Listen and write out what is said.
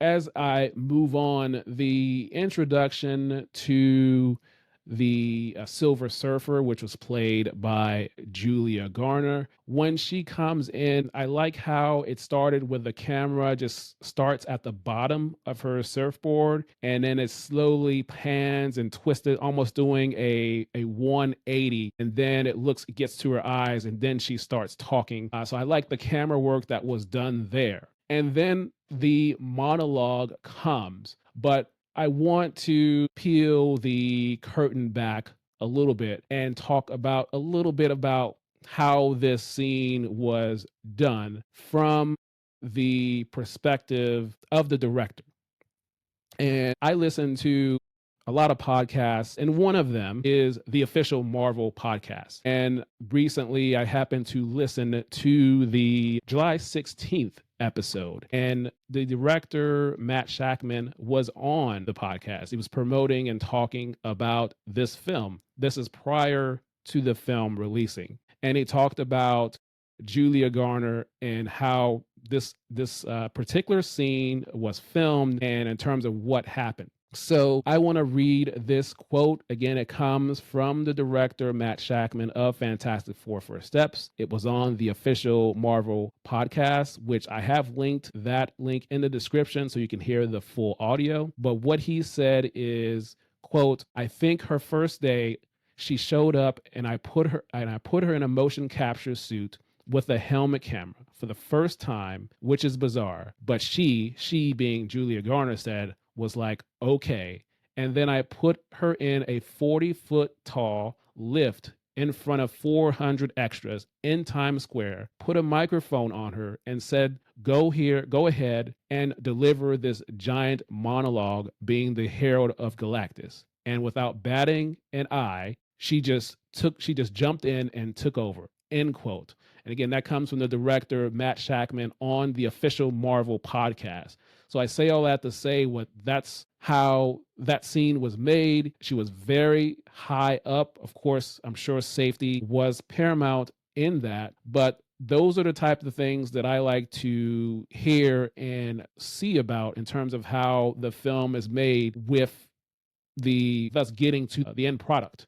as I move on, the introduction to the Silver Surfer, which was played by Julia Garner. When she comes in, I like how it started with the camera just starts at the bottom of her surfboard, and then it slowly pans and twisted, almost doing a 180, and then it gets to her eyes, and then she starts talking. So I like the camera work that was done there. And then the monologue comes, but I want to peel the curtain back a little bit and talk about a little bit about how this scene was done from the perspective of the director. And I listen to a lot of podcasts, and one of them is the Official Marvel Podcast. And recently I happened to listen to the July 16th episode, and the director, Matt Shakman, was on the podcast. He was promoting and talking about this film. This is prior to the film releasing. And he talked about Julia Garner and how this particular scene was filmed and in terms of what happened. So I want to read this quote. Again, it comes from the director, Matt Shakman of Fantastic Four First Steps. It was on the Official Marvel Podcast, which I have linked that link in the description so you can hear the full audio. But what he said is, quote, "I think her first day, she showed up and I put her in a motion capture suit with a helmet camera for the first time, which is bizarre. But she being Julia Garner, said, was like, okay. And then I put her in a 40-foot tall lift in front of 400 extras in Times Square, put a microphone on her and said, go ahead and deliver this giant monologue being the Herald of Galactus. And without batting an eye, she just jumped in and took over," end quote. And again, that comes from the director, Matt Shakman, on the Official Marvel Podcast. So I say all that to say that's how that scene was made. She was very high up. Of course, I'm sure safety was paramount in that, but those are the type of things that I like to hear and see about in terms of how the film is made with thus getting to the end product.